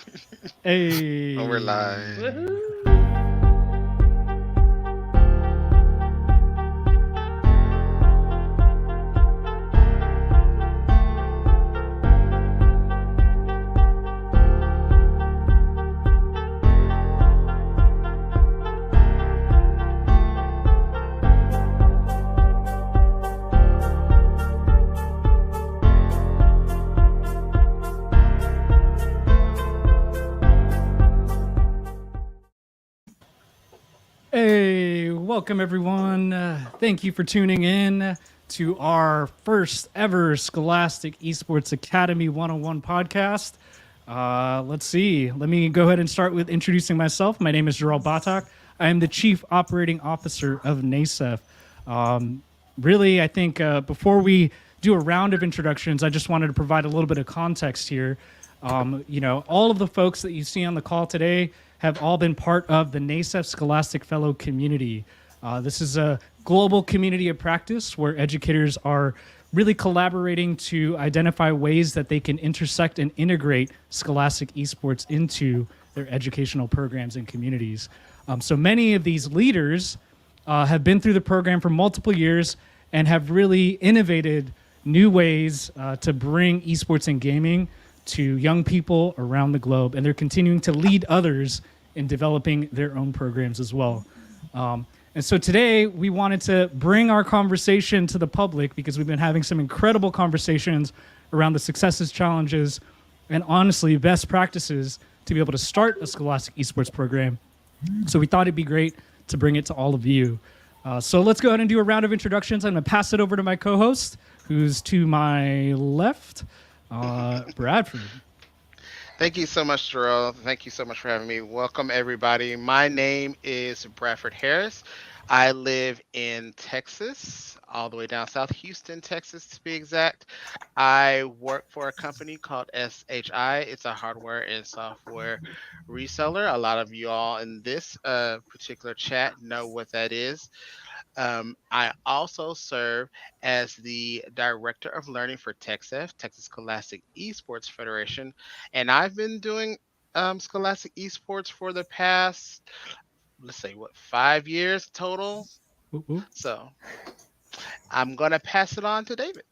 Oh, we're Hey. live. Woohoo! Hey, welcome everyone. Thank you for tuning in to our first ever Scholastic Esports Academy 101 podcast. Let's see. Let me go ahead and start with introducing myself. My name is Gerald Batak. I am the Chief Operating Officer of NASEF. Really, I think before we do a round of introductions, I just wanted to provide a little bit of context here. All of the folks that you see on the call today have all been part of the NASEF Scholastic Fellow community. This is a global community of practice where educators are really collaborating to identify ways that they can intersect and integrate scholastic esports into their educational programs and communities. So many of these leaders have been through the program for multiple years and have really innovated new ways to bring esports and gaming to young people around the globe. And they're continuing to lead others in developing their own programs as well. And so today we wanted to bring our conversation to the public because we've been having some incredible conversations around the successes, challenges, and honestly, best practices to be able to start a Scholastic Esports program. So we thought it'd be great to bring it to all of you. So let's go ahead and do a round of introductions. I'm going to pass it over to my co-host, who's to my left, Bradford. Thank you so much, Jerome. Thank you so much for having me. Welcome, everybody. My name is Bradford Harris. I live in Texas, all the way down south, Houston, Texas, to be exact. I work for a company called SHI. It's a hardware and software reseller. A lot of you all in this particular chat know what that is. I also serve as the Director of Learning for TexF, Texas Scholastic Esports Federation, and I've been doing Scholastic Esports for the past, let's say, 5 years total. Ooh, ooh. So I'm going to pass it on to David.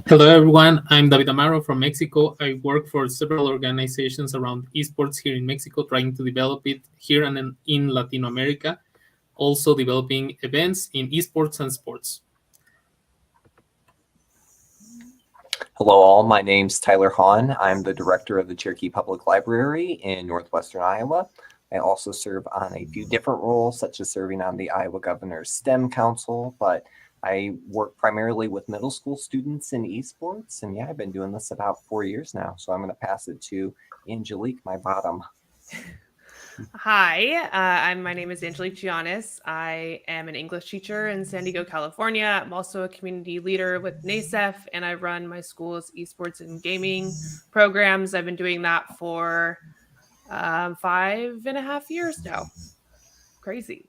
Hello, everyone. I'm David Amaro from Mexico. I work for several organizations around esports here in Mexico, trying to develop it here and in Latin America, also developing events in esports and sports. Hello all, my name's Tyler Hahn. I'm the director of the Cherokee Public Library in Northwestern Iowa. I also serve on a few different roles, such as serving on the Iowa Governor's STEM Council, but I work primarily with middle school students in esports. And yeah, I've been doing this about 4 years now. So I'm going to pass it to Angelique, my bottom. Hi, my name is Angelique Giannis. I am an English teacher in San Diego, California. I'm also a community leader with NASEF, and I run my school's esports and gaming programs. I've been doing that for 5.5 years now. Crazy.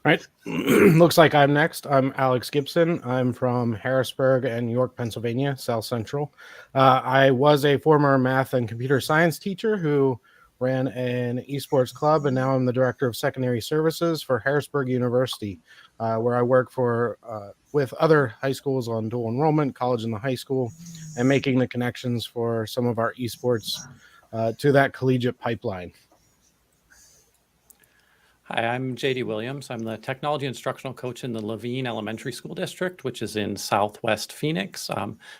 All right. Looks like I'm next. I'm Alex Gibson. I'm from Harrisburg and York, Pennsylvania, South Central. I was a former math and computer science teacher who ran an esports club, and now I'm the director of secondary services for Harrisburg University, where I work with other high schools on dual enrollment, college and the high school, and making the connections for some of our esports to that collegiate pipeline. Hi, I'm JD Williams. I'm the technology instructional coach in the Levine Elementary School District, which is in Southwest Phoenix.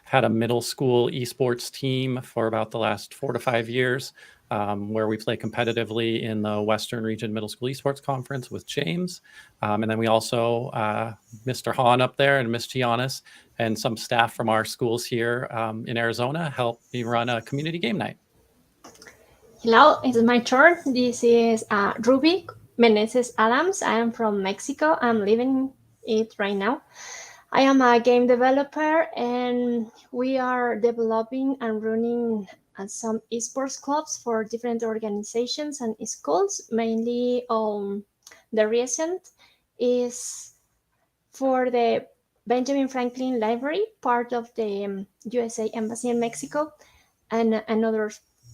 Had a middle school esports team for about the last 4 to 5 years, where we play competitively in the Western Region Middle School Esports Conference with James. And then we also, Mr. Hahn up there and Ms. Giannis and some staff from our schools here in Arizona help me run a community game night. Hello, it's my turn. This is Ruby Meneses Adams. I am from Mexico. I'm living it right now. I am a game developer, and we are developing and running some esports clubs for different organizations and schools. Mainly the recent is for the Benjamin Franklin Library, part of the USA Embassy in Mexico. and other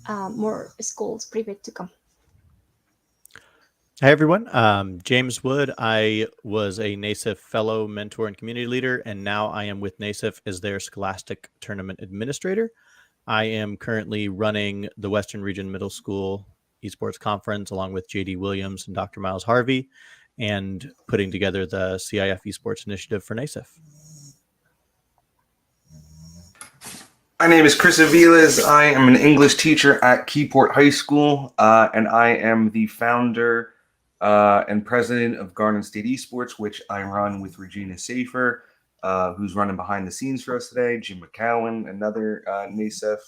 more schools private to come. Hi, everyone. James Wood. I was a NASEF fellow, mentor, and community leader, and now I am with NASEF as their Scholastic Tournament Administrator. I am currently running the Western Region Middle School Esports Conference along with JD Williams and Dr. Miles Harvey, and putting together the CIF Esports Initiative for NASEF. My name is Chris Aviles. I am an English teacher at Keyport High School, and I am the founder and president of Garden State Esports, which I run with Regina Safer, who's running behind the scenes for us today, Jim McCowan, another NASEF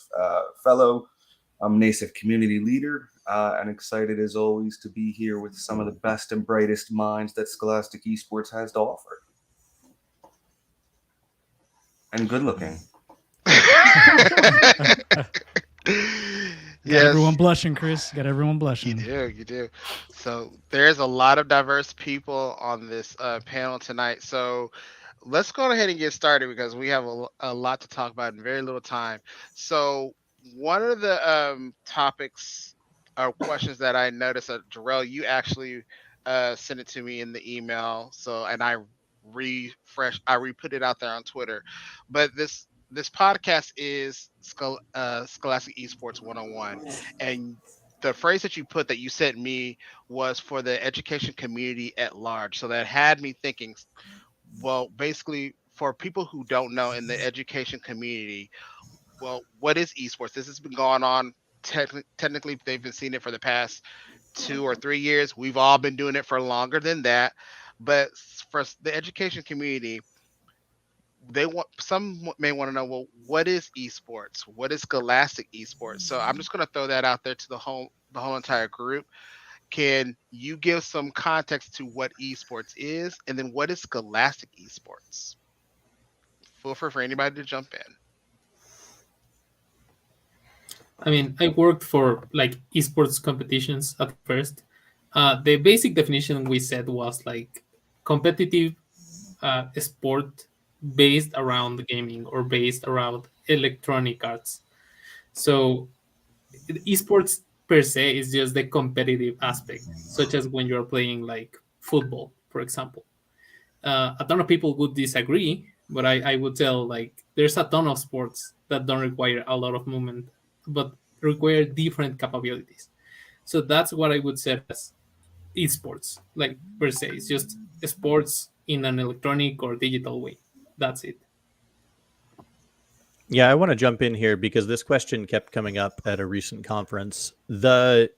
fellow. I'm NASEF Community Leader, and excited as always to be here with some of the best and brightest minds that Scholastic Esports has to offer. And good looking. Got everyone blushing, Chris. Got everyone blushing. You do. So there's a lot of diverse people on this panel tonight. So let's go ahead and get started because we have a lot to talk about in very little time. So one of the topics or questions that I noticed, Jarrell, you actually sent it to me in the email. So, and I re-put it out there on Twitter. But this podcast is Scholastic Esports 101. And the phrase that you sent me was for the education community at large. So that had me thinking, well, basically for people who don't know in the education community, well, what is esports? This has been going on. Technically, they've been seeing it for the past 2 or 3 years. We've all been doing it for longer than that. But for the education community, some may want to know, well, what is esports? What is Scholastic Esports? So I'm just going to throw that out there to the whole entire group. Can you give some context to what esports is, and then what is Scholastic Esports? Feel free for anybody to jump in. I mean, I worked for like esports competitions at first. The basic definition we said was like competitive sport based around gaming or based around electronic arts. So esports per se is just the competitive aspect, such as when you're playing like football, for example. A ton of people would disagree, but I would tell like there's a ton of sports that don't require a lot of movement, but require different capabilities. So that's what I would say as esports, like per se. It's just sports in an electronic or digital way. That's it. Yeah, I want to jump in here because this question kept coming up at a recent conference. The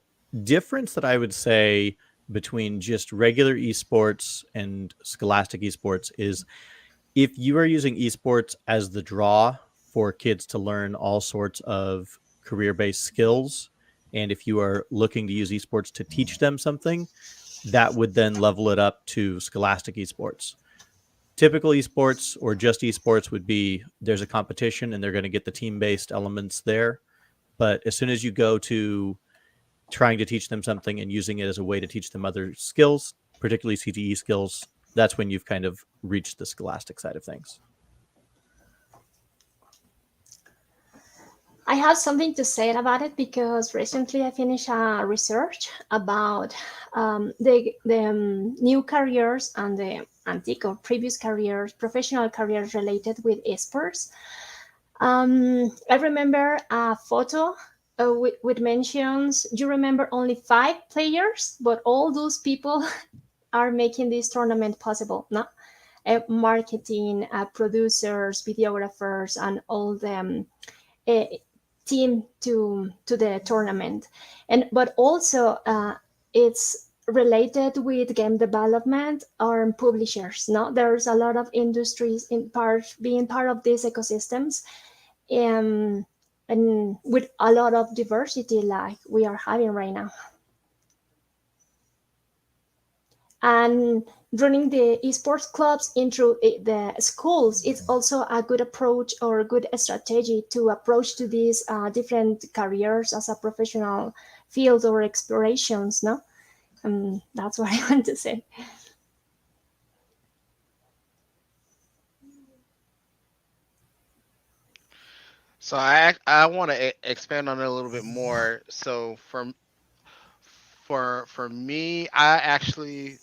difference that I would say between just regular esports and Scholastic Esports is if you are using esports as the draw for kids to learn all sorts of career-based skills, and if you are looking to use esports to teach them something, that would then level it up to Scholastic Esports. Typical esports or just esports would be there's a competition and they're going to get the team-based elements there. But as soon as you go to trying to teach them something and using it as a way to teach them other skills, particularly CTE skills, that's when you've kind of reached the Scholastic side of things. I have something to say about it because recently I finished a research about the new careers and the antique or previous careers, professional careers related with esports. I remember a photo with mentions, you remember only 5 players, but all those people are making this tournament possible, no? Marketing, producers, videographers, and all the team to the tournament. But also it's related with game development or publishers. No, there's a lot of industries being part of these ecosystems, and with a lot of diversity like we are having right now. And running the esports clubs into the schools is also a good approach or a good strategy to approach to these different careers as a professional field or explorations, no? That's what I want to say. So I want to expand on it a little bit more. So for me, I actually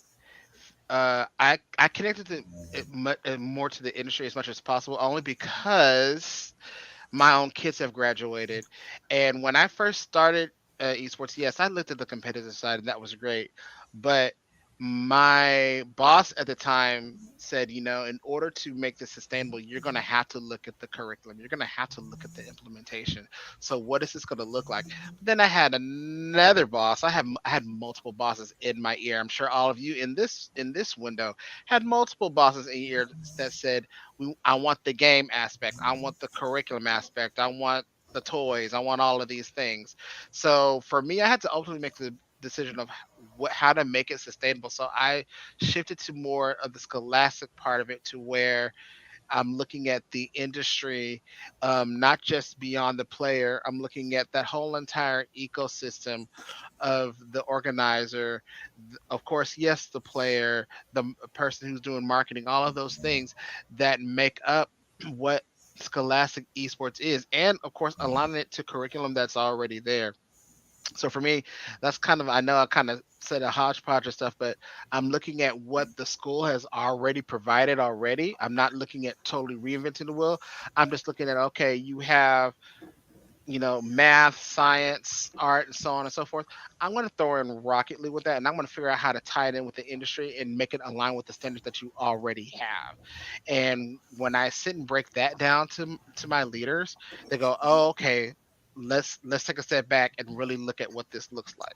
I connected to more to the industry as much as possible, only because my own kids have graduated. And when I first started esports, yes, I looked at the competitive side, and that was great. But my boss at the time said, in order to make this sustainable, you're going to have to look at the curriculum. You're going to have to look at the implementation. So what is this going to look like? But then I had another boss. I had multiple bosses in my ear. I'm sure all of you in this window had multiple bosses in your ear that said, I want the game aspect. I want the curriculum aspect. I want the toys. I want all of these things. So for me, I had to ultimately make the decision of how to make it sustainable. So I shifted to more of the scholastic part of it, to where I'm looking at the industry, not just beyond the player. I'm looking at that whole entire ecosystem of the organizer, of course, yes, the player, the person who's doing marketing, all of those things that make up what Scholastic Esports is, and of course, aligning it to curriculum that's already there. So for me, that's kind of, I know I kind of said a hodgepodge of stuff, but I'm looking at what the school has already provided already. I'm not looking at totally reinventing the wheel. I'm just looking at, okay, you have, math, science, art, and so on and so forth. I'm going to throw in Rocket League with that, and I'm going to figure out how to tie it in with the industry and make it align with the standards that you already have. And when I sit and break that down to my leaders, they go, "Oh, okay, let's take a step back and really look at what this looks like."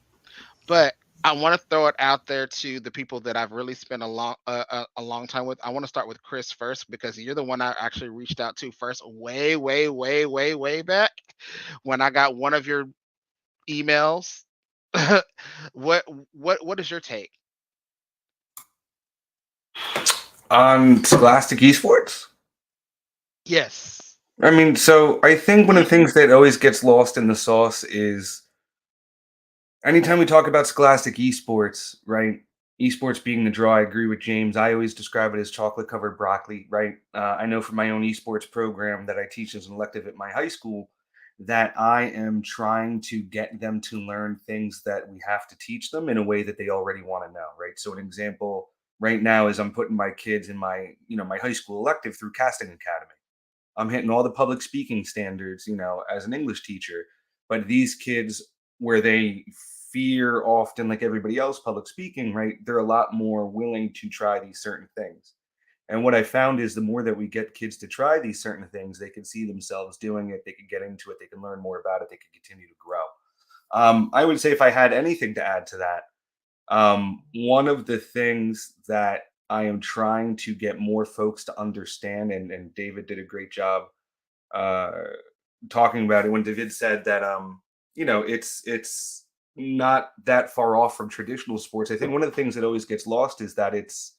But I want to throw it out there to the people that I've really spent a long time with. I want to start with Chris first, because you're the one I actually reached out to first, way, way, way, way, way back when I got one of your emails. what what is your take? On Scholastic Esports? Yes. I mean, so I think one of the things that always gets lost in the sauce is anytime we talk about Scholastic Esports, right? Esports being the draw, I agree with James. I always describe it as chocolate covered broccoli, right? I know from my own esports program that I teach as an elective at my high school that I am trying to get them to learn things that we have to teach them in a way that they already want to know, right? So an example right now is I'm putting my kids in my high school elective through Casting Academy. I'm hitting all the public speaking standards, as an English teacher. But these kids, where they fear often, like everybody else, public speaking, right? They're a lot more willing to try these certain things. And what I found is the more that we get kids to try these certain things, they can see themselves doing it. They can get into it. They can learn more about it. They can continue to grow. I would say if I had anything to add to that, one of the things that I am trying to get more folks to understand, and David did a great job uh, talking about it when David said that it's not that far off from traditional sports. I think one of the things that always gets lost is that it's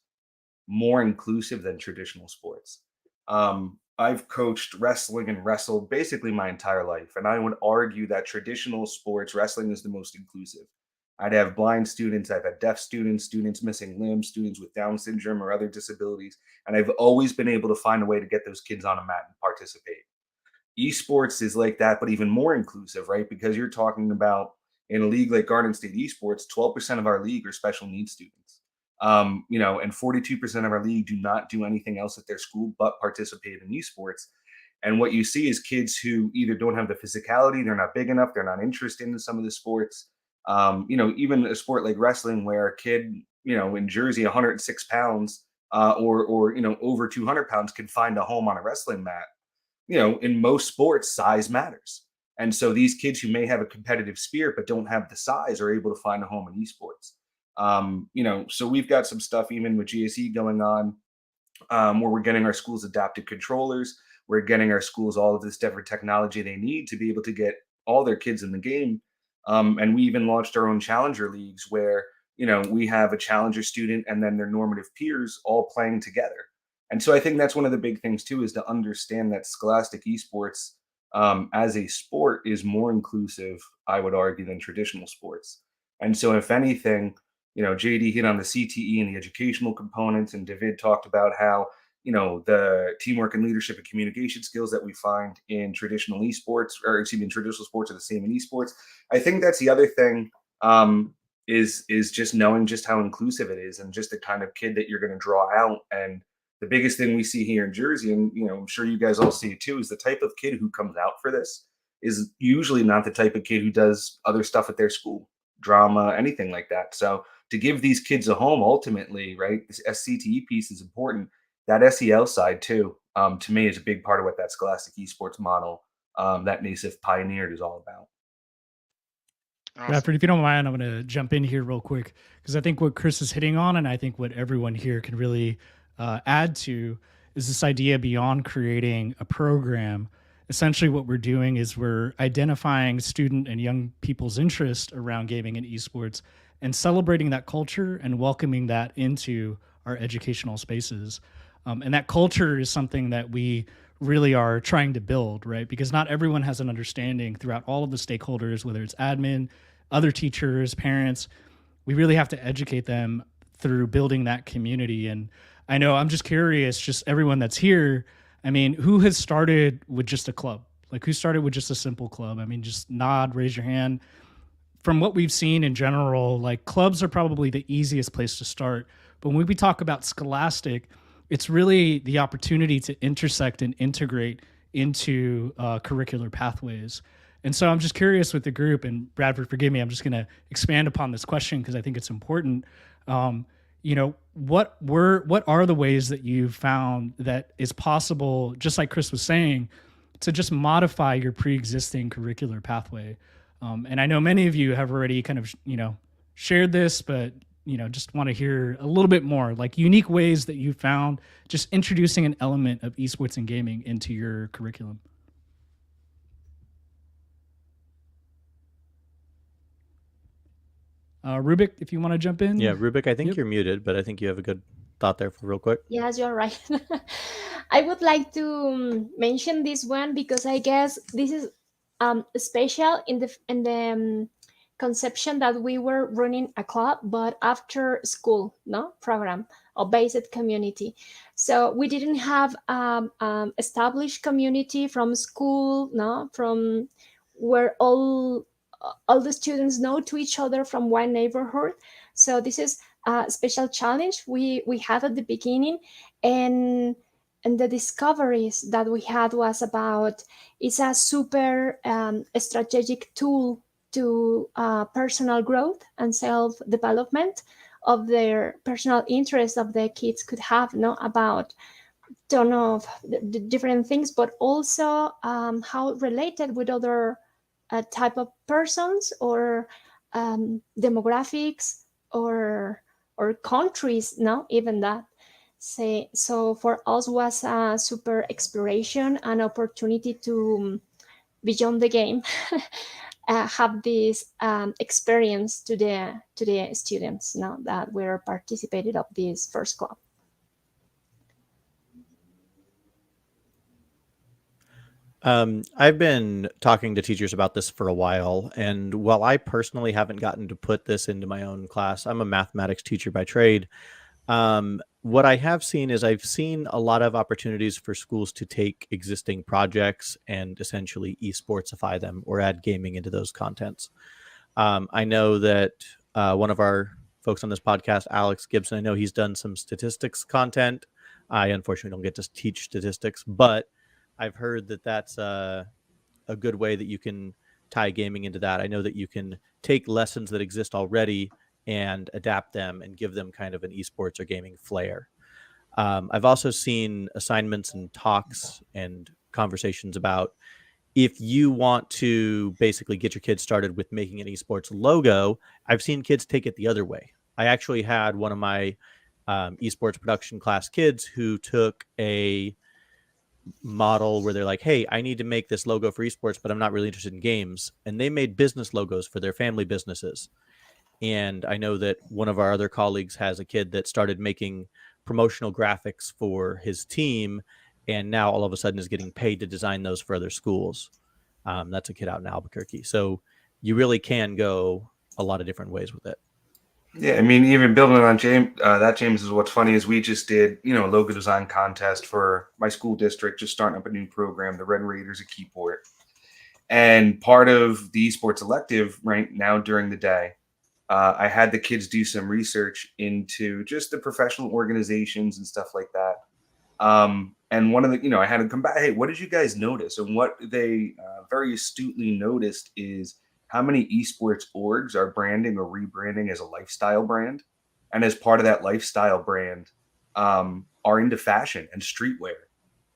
more inclusive than traditional sports. I've coached wrestling and wrestled basically my entire life, and I would argue that traditional sports, wrestling is the most inclusive. I'd have blind students, I've had deaf students, students missing limbs, students with Down syndrome or other disabilities, and I've always been able to find a way to get those kids on a mat and participate. Esports is like that, but even more inclusive, right? Because you're talking about in a league like Garden State Esports, 12% of our league are special needs students. And 42% of our league do not do anything else at their school but participate in esports. And what you see is kids who either don't have the physicality, they're not big enough, they're not interested in some of the sports. Even a sport like wrestling, where a kid, in Jersey, 106 pounds, or over 200 pounds, can find a home on a wrestling mat. In most sports, size matters. And so these kids who may have a competitive spirit but don't have the size are able to find a home in esports. So we've got some stuff even with GSE going on, where we're getting our schools adaptive controllers. We're getting our schools all of this different technology they need to be able to get all their kids in the game. And we even launched our own challenger leagues where, we have a challenger student and then their normative peers all playing together. And so I think that's one of the big things too, is to understand that Scholastic Esports, as a sport, is more inclusive, I would argue, than traditional sports. And so if anything, JD hit on the CTE and the educational components, and David talked about how the teamwork and leadership and communication skills that we find in traditional esports, or excuse me, in traditional sports are the same in esports. I think that's the other thing, is just knowing just how inclusive it is and just the kind of kid that you're going to draw out. And the biggest thing we see here in Jersey, and I'm sure you guys all see it too, is the type of kid who comes out for this is usually not the type of kid who does other stuff at their school, drama, anything like that. So to give these kids a home, ultimately, right, this SCTE piece is important. That SEL side too, to me, is a big part of what that Scholastic Esports model, that NASEF pioneered, is all about. Awesome. Bradford, if you don't mind, I'm going to jump in here real quick, because I think what Chris is hitting on, and I think what everyone here can really add to, is this idea beyond creating a program. Essentially what we're doing is we're identifying student and young people's interest around gaming and esports and celebrating that culture and welcoming that into our educational spaces. And that culture is something that we really are trying to build, right? Because not everyone has an understanding throughout all of the stakeholders, whether it's admin, other teachers, parents. We really have to educate them through building that community. And I know, I'm just curious, just everyone that's here, I mean, who has started with just a club? Like, who started with just a simple club? I mean, just nod, raise your hand. From what we've seen in general, like, clubs are probably the easiest place to start. But when we talk about Scholastic, it's really the opportunity to intersect and integrate into curricular pathways. And so I'm just curious with the group, and Bradford, forgive me, I'm just going to expand upon this question because I think it's important. What are the ways that you found that is possible, just like Chris was saying, to just modify your pre-existing curricular pathway? And I know many of you have already kind of, shared this, but just want to hear a little bit more, like unique ways that you found just introducing an element of esports and gaming into your curriculum. Rubik, if you want to jump in. Yeah, Rubik, I think Yep. you're muted, but I think you have a good thought there for real quick. Yes, you're right. I would like to mention this one because I guess this is special in the conception that we were running a club, but after school, no program or based community. So we didn't have established community from school, no, from where all the students know to each other from one neighborhood. So this is a special challenge we had at the beginning, and the discoveries that we had was about it's a super strategic tool to personal growth and self development of their personal interests of the kids could have, no, about ton of the different things, but also how related with other type of persons or demographics or countries, no, even that. Say, so for us was a super exploration and opportunity to beyond the game have this experience to the students now that we're participated of this first club. I've been talking to teachers about this for a while, and while I personally haven't gotten to put this into my own class, I'm a mathematics teacher by trade. What I have seen is I've seen a lot of opportunities for schools to take existing projects and essentially esportsify them or add gaming into those contents. I know that one of our folks on this podcast, Alex Gibson, I know he's done some statistics content. I unfortunately don't get to teach statistics, but I've heard that that's a good way that you can tie gaming into that. I know that you can take lessons that exist already and adapt them and give them kind of an esports or gaming flair. I've also seen assignments and talks and conversations about if you want to basically get your kids started with making an esports logo. I've seen kids take it the other way. I actually had one of my esports production class kids who took a model where they're like, hey, I need to make this logo for esports, but I'm not really interested in games. And they made business logos for their family businesses. And I know that one of our other colleagues has a kid that started making promotional graphics for his team, and now all of a sudden is getting paid to design those for other schools. That's a kid out in Albuquerque. So you really can go a lot of different ways with it. Yeah, I mean, even building on James is what's funny is we just did, a logo design contest for my school district, just starting up a new program, the Red Raiders of Keyport. And part of the esports elective right now during the day, I had the kids do some research into just the professional organizations and stuff like that. And one of the, I had to come back. Hey, what did you guys notice? And what they very astutely noticed is how many esports orgs are branding or rebranding as a lifestyle brand, and as part of that lifestyle brand, are into fashion and streetwear.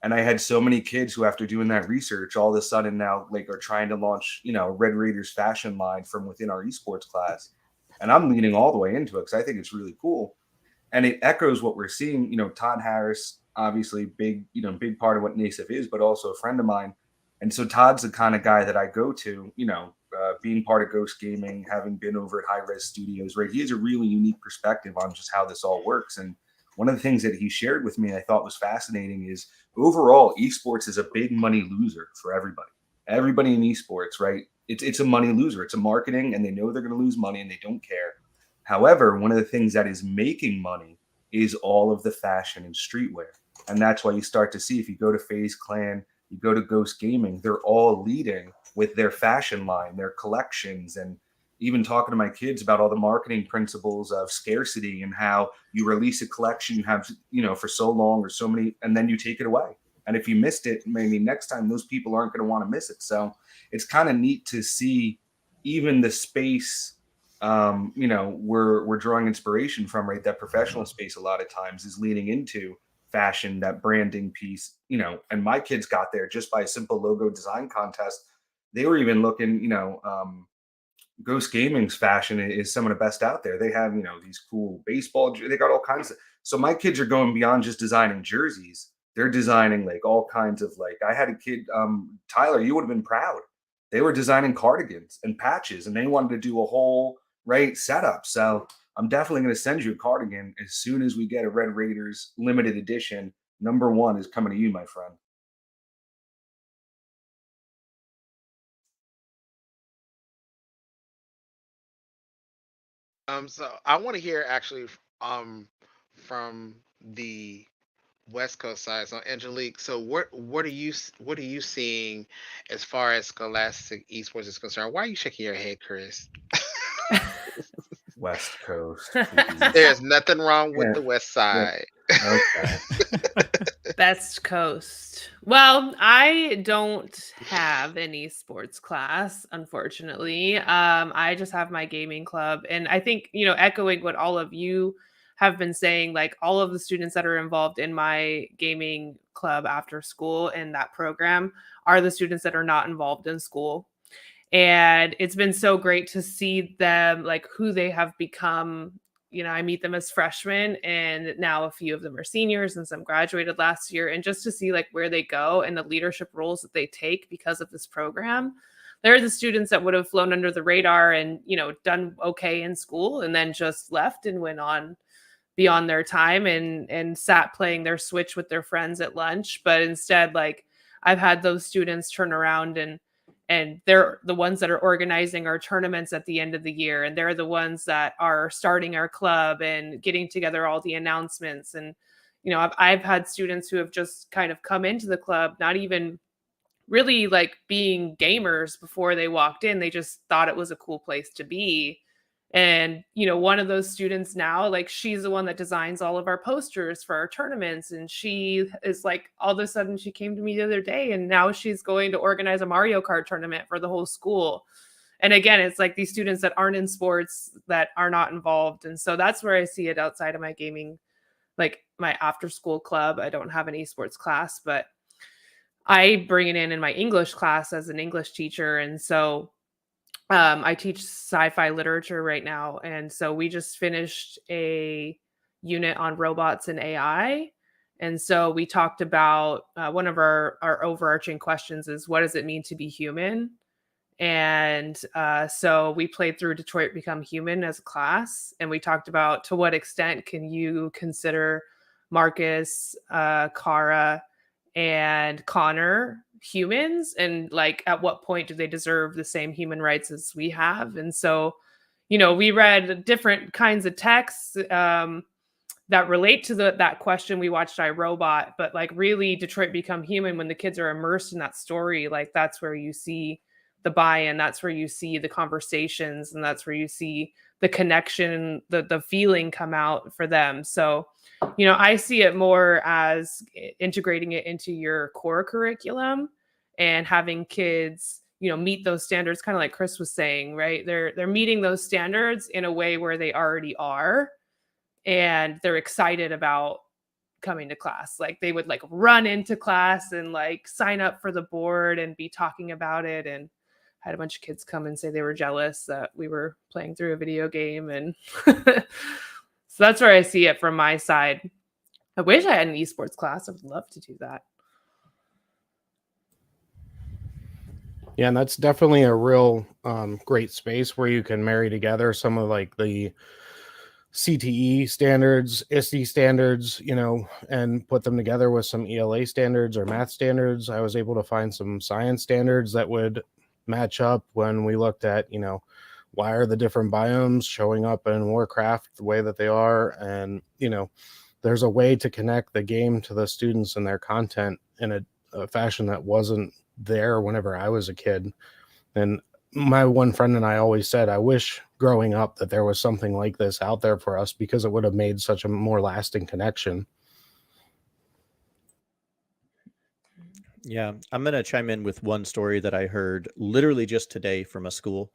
And I had so many kids who, after doing that research, all of a sudden now like are trying to launch, Red Raiders fashion line from within our esports class. And I'm leaning all the way into it because I think it's really cool, and it echoes what we're seeing. Todd Harris, obviously big part of what NASEF is, but also a friend of mine. And so Todd's the kind of guy that I go to, being part of Ghost Gaming, having been over at High Res Studios, right? He has a really unique perspective on just how this all works. And one of the things that he shared with me I thought was fascinating is overall esports is a big money loser for everybody. Everybody in esports, right? It's a money loser. It's a marketing, and they know they're going to lose money and they don't care. However, one of the things that is making money is all of the fashion and streetwear. And that's why you start to see, if you go to FaZe Clan, you go to Ghost Gaming, they're all leading with their fashion line, their collections, and even talking to my kids about all the marketing principles of scarcity and how you release a collection you have, for so long or so many, and then you take it away. And if you missed it, maybe next time those people aren't going to want to miss it. So it's kind of neat to see even the space we're drawing inspiration from, right? That professional space a lot of times is leaning into fashion, that branding piece, and my kids got there just by a simple logo design contest. They were even looking, Ghost Gaming's fashion is some of the best out there. They have, these cool baseball, they got all kinds of, so my kids are going beyond just designing jerseys. They're designing like all kinds of, like, I had a kid, Tyler, you would have been proud. They were designing cardigans and patches, and they wanted to do a whole right setup. So I'm definitely going to send you a cardigan as soon as we get a Red Raiders limited edition. Number 1 is coming to you, my friend. So I want to hear actually from the West Coast side. So Angelique, so what are you seeing as far as Scholastic Esports is concerned? Why are you shaking your head, Chris? West Coast. There's nothing wrong with Yeah, the West yeah. Side. Okay. Best Coast. Well, I don't have an esports class, unfortunately. I just have my gaming club. And I think, echoing what all of you have been saying, like all of the students that are involved in my gaming club after school in that program are the students that are not involved in school. And it's been so great to see them, like who they have become. I meet them as freshmen, and now a few of them are seniors and some graduated last year. And just to see like where they go and the leadership roles that they take because of this program. They're the students that would have flown under the radar and, done okay in school and then just left and went on beyond their time and sat playing their Switch with their friends at lunch. But instead, like I've had those students turn around and they're the ones that are organizing our tournaments at the end of the year, and they're the ones that are starting our club and getting together all the announcements. And I've had students who have just kind of come into the club not even really like being gamers before they walked in. They just thought it was a cool place to be. And one of those students now, like she's the one that designs all of our posters for our tournaments, and she is like, all of a sudden she came to me the other day and now she's going to organize a Mario Kart tournament for the whole school. And again, it's like these students that aren't in sports, that are not involved. And so that's where I see it outside of my gaming, like my after school club. I don't have an esports class, but I bring it in my English class as an English teacher. And so I teach sci-fi literature right now. And so we just finished a unit on robots and AI. And so we talked about one of our overarching questions is, what does it mean to be human? And so we played through Detroit Become Human as a class. And we talked about, to what extent can you consider Marcus, Kara, and Connor humans, and like at what point do they deserve the same human rights as we have? And so we read different kinds of texts that relate to that question. We watched iRobot, but like really Detroit Become Human, when the kids are immersed in that story, like that's where you see the buy-in, that's where you see the conversations, and that's where you see the connection, the feeling come out for them. So, I see it more as integrating it into your core curriculum and having kids, meet those standards, kind of like Chris was saying, right? They're meeting those standards in a way where they already are, and they're excited about coming to class. Like they would like run into class and like sign up for the board and be talking about it. And I had a bunch of kids come and say they were jealous that we were playing through a video game. And so that's where I see it from my side. I wish I had an esports class. I would love to do that. Yeah, and that's definitely a real great space where you can marry together some of like the CTE standards, ISTE standards, and put them together with some ELA standards or math standards. I was able to find some science standards that would match up when we looked at, why are the different biomes showing up in Warcraft the way that they are? And, there's a way to connect the game to the students and their content in a fashion that wasn't there whenever I was a kid. And my one friend and I always said, I wish growing up that there was something like this out there for us, because it would have made such a more lasting connection. Yeah, I'm going to chime in with one story that I heard literally just today from a school.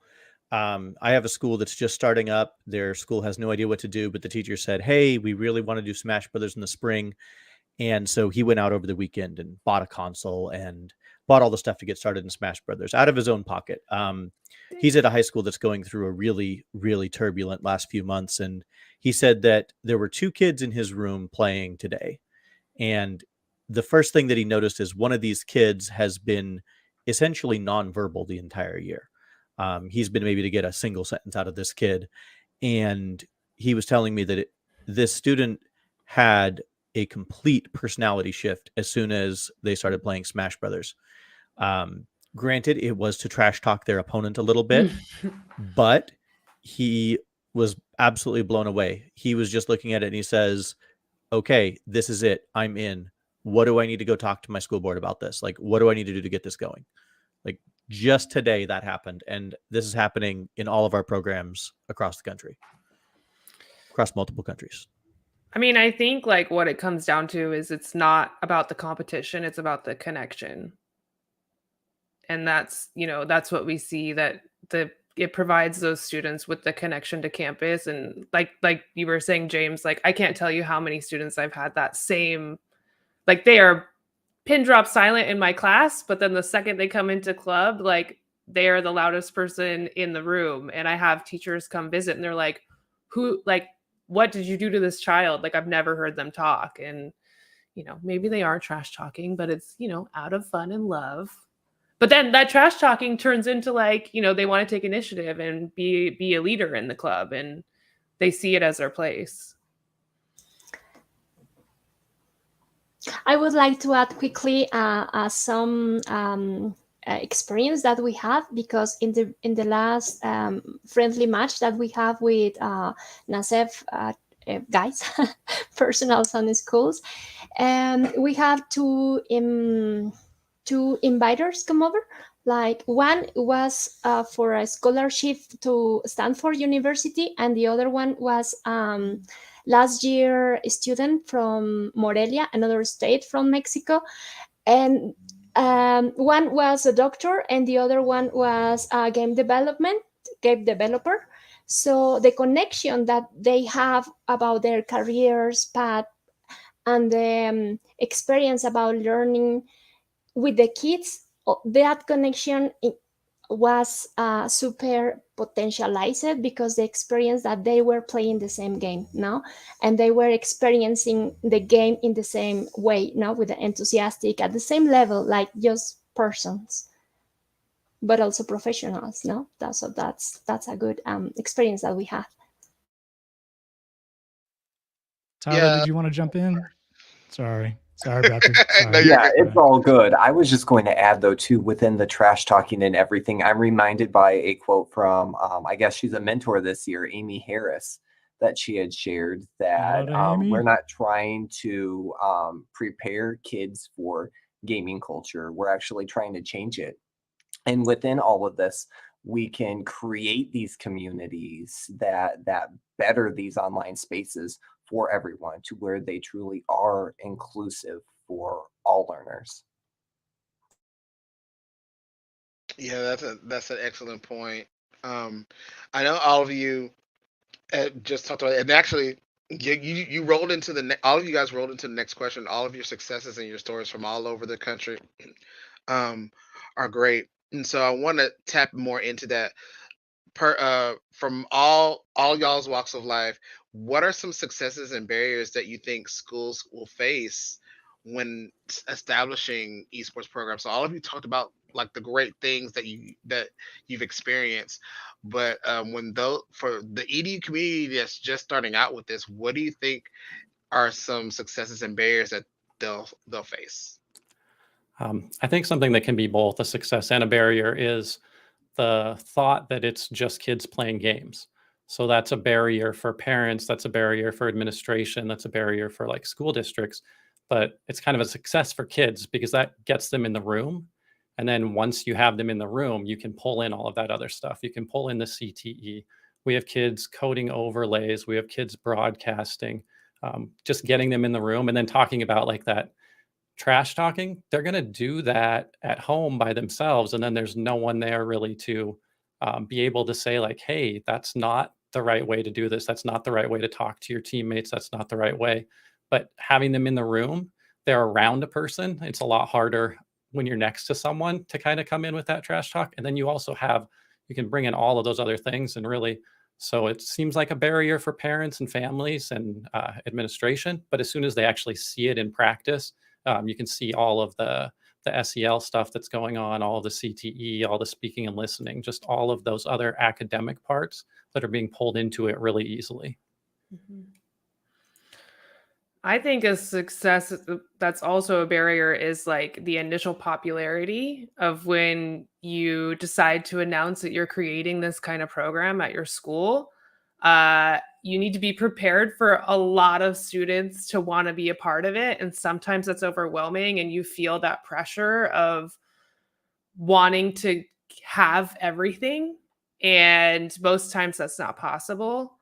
I have a school that's just starting up. Their school has no idea what to do, but the teacher said, hey, we really want to do Smash Brothers in the spring. And so he went out over the weekend and bought a console and bought all the stuff to get started in Smash Brothers out of his own pocket. He's at a high school that's going through a really, really turbulent last few months. And he said that there were 2 kids in his room playing today. And the first thing that he noticed is one of these kids has been essentially nonverbal the entire year. He's been maybe to get a single sentence out of this kid. And he was telling me that this student had a complete personality shift as soon as they started playing Smash Brothers. Granted, it was to trash talk their opponent a little bit, but he was absolutely blown away. He was just looking at it and he says, okay, this is it. I'm in. What do I need to go talk to my school board about this? Like, what do I need to do to get this going? Like, just today that happened. And this is happening in all of our programs across the country, across multiple countries. I mean, I think like what it comes down to is it's not about the competition, it's about the connection. And that's what we see, that it provides those students with the connection to campus. And like you were saying, James, like I can't tell you how many students I've had that same, like they are pin drop silent in my class, but then the second they come into club, like they are the loudest person in the room. And I have teachers come visit and they're like, what did you do to this child? Like I've never heard them talk. And maybe they are trash talking, but it's out of fun and love. But then that trash talking turns into like, they want to take initiative and be a leader in the club, and they see it as their place. I would like to add quickly some experience that we have, because in the last friendly match that we have with NASEF guys, personals on schools, we have two inviters come over. Like one was for a scholarship to Stanford University, and the other one was last year a student from Morelia, another state from Mexico. And one was a doctor and the other one was a game developer. So the connection that they have about their careers path and the experience about learning with the kids, that connection was super potentialized, because the experience that they were playing the same game now, and they were experiencing the game in the same way now, with the enthusiastic at the same level, like just persons, but also professionals. No, that's a good experience that we have. Tyler, did you want to jump in? Sorry. Sorry, Bradford. Sorry. No, you're Yeah, good. it's all good. I was just going to add, though, too, within the trash talking and everything, I'm reminded by a quote from, I guess she's a mentor this year, Amy Harris, that she had shared that Shout out to Amy. we're not trying to prepare kids for gaming culture. We're actually trying to change it. And within all of this, we can create these communities that better these online spaces for everyone to where they truly are inclusive for all learners. Yeah, that's an excellent point. I know all of you just talked about it, and actually, you rolled into all of you guys rolled into the next question. All of your successes and your stories from all over the country, um, are great, and so I want to tap more into that. From all y'all's walks of life, what are some successes and barriers that you think schools will face when establishing esports programs? So all of you talked about like the great things that you've experienced, but when those for the EDU community that's just starting out with this, what do you think are some successes and barriers that they'll face? I think something that can be both a success and a barrier is the thought that it's just kids playing games. So that's a barrier for parents, that's a barrier for administration, that's a barrier for like school districts, but it's kind of a success for kids because that gets them in the room. And then once you have them in the room, you can pull in all of that other stuff. You can pull in the CTE. We have kids coding overlays. We have kids broadcasting, just getting them in the room and then talking about like that trash talking. They're going to do that at home by themselves. And then there's no one there really to be able to say like, hey, that's not the right way to do this. That's not the right way to talk to your teammates. That's not the right way. But having them in the room, they're around a person. It's a lot harder when you're next to someone to kind of come in with that trash talk. And then you also you can bring in all of those other things and really, so it seems like a barrier for parents and families and administration. But as soon as they actually see it in practice, you can see all of the SEL stuff that's going on, all of the CTE, all the speaking and listening, just all of those other academic parts that are being pulled into it really easily. Mm-hmm. I think a success that's also a barrier is like the initial popularity of when you decide to announce that you're creating this kind of program at your school. You need to be prepared for a lot of students to want to be a part of it. And sometimes that's overwhelming and you feel that pressure of wanting to have everything. And most times that's not possible.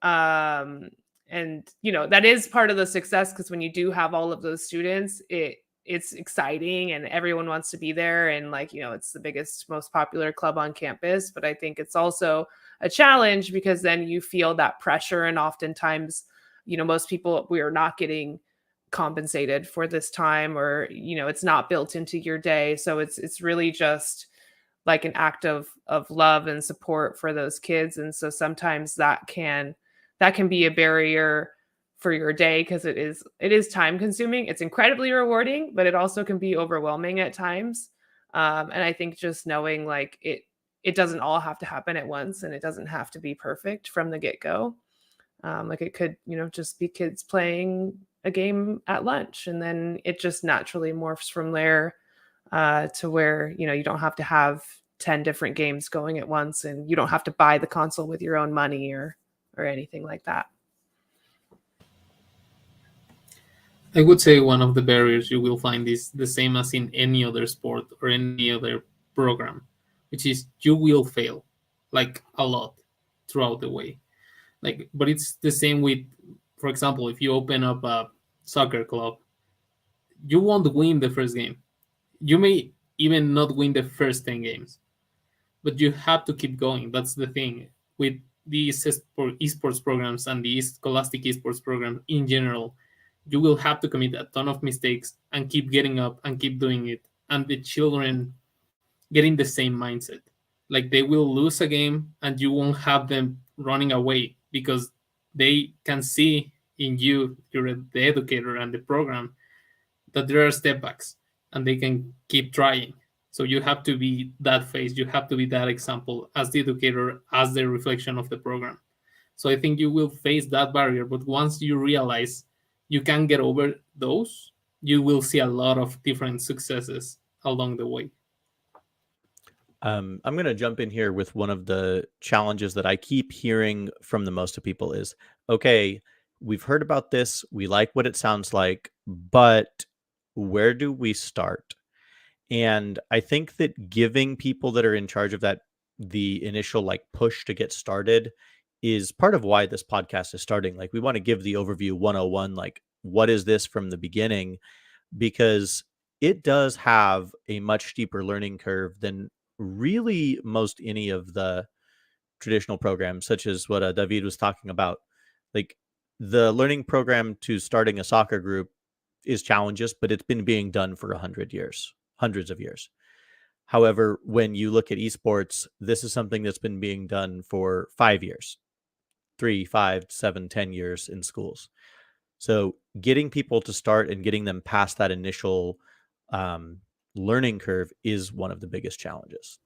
And that is part of the success because when you do have all of those students, it's exciting and everyone wants to be there and it's the biggest, most popular club on campus. But I think it's also a challenge because then you feel that pressure and oftentimes most people, we are not getting compensated for this time or it's not built into your day, so it's really just like an act of love and support for those kids. And so sometimes that can be a barrier for your day because it is time consuming. It's incredibly rewarding, but it also can be overwhelming at times. And I think just knowing like it doesn't all have to happen at once and it doesn't have to be perfect from the get-go. Like it could, just be kids playing a game at lunch and then it just naturally morphs from there to where, you don't have to have 10 different games going at once and you don't have to buy the console with your own money or anything like that. I would say one of the barriers you will find is the same as in any other sport or any other program, which is you will fail like a lot throughout the way. But it's the same with, for example, if you open up a soccer club, you won't win the first game. You may even not win the first 10 games, but you have to keep going. That's the thing with these esports programs and the Scholastic Esports program in general. You will have to commit a ton of mistakes and keep getting up and keep doing it. And the children getting the same mindset. Like they will lose a game and you won't have them running away because they can see in you're the educator and the program, that there are step backs and they can keep trying. So you have to be that face. You have to be that example as the educator, as the reflection of the program. So I think you will face that barrier. But once you realize you can get over those, you will see a lot of different successes along the way. I'm going to jump in here with one of the challenges that I keep hearing from the most of people is, okay, we've heard about this. We like what it sounds like, but where do we start? And I think that giving people that are in charge of that the initial like push to get started is part of why this podcast is starting. Like we want to give the overview 101, like what is this from the beginning? Because it does have a much steeper learning curve than really most any of the traditional programs, such as what David was talking about. Like the learning program to starting a soccer group is challenges, but it's been being done for 100 years, hundreds of years. However, when you look at esports, this is something that's been being done for 5 years, 3, 5, 7, 10 years in schools. So getting people to start and getting them past that initial learning curve is one of the biggest challenges.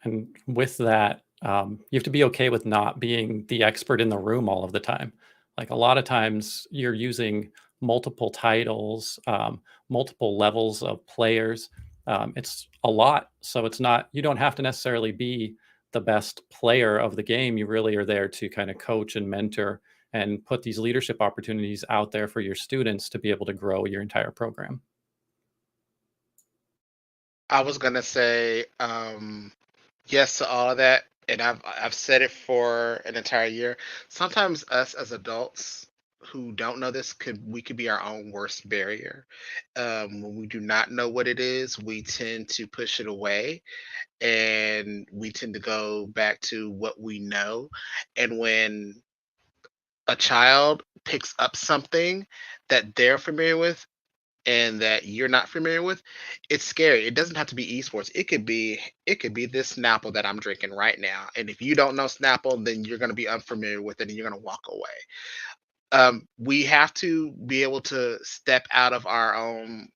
And with that, you have to be okay with not being the expert in the room all of the time. Like a lot of times you're using multiple titles, multiple levels of players. It's a lot. So it's not, you don't have to necessarily be the best player of the game. You really are there to kind of coach and mentor and put these leadership opportunities out there for your students to be able to grow your entire program. I was gonna say yes to all of that, and I've said it for an entire year. Sometimes us as adults who don't know this could be our own worst barrier. When we do not know what it is, we tend to push it away, and we tend to go back to what we know. And when a child picks up something that they're familiar with and that you're not familiar with, it's scary. It doesn't have to be esports. It could be this Snapple that I'm drinking right now. And if you don't know Snapple, then you're going to be unfamiliar with it and you're going to walk away. We have to be able to step out of our own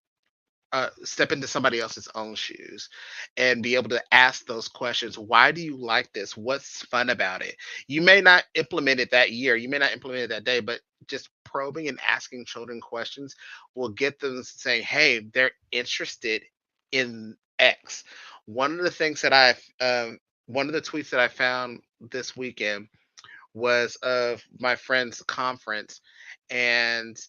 step into somebody else's own shoes and be able to ask those questions. Why do you like this? What's fun about it? You may not implement it that year, you may not implement it that day, but just probing and asking children questions will get them saying, hey, they're interested in X. One of the things that one of the tweets that I found this weekend was of my friend's conference, and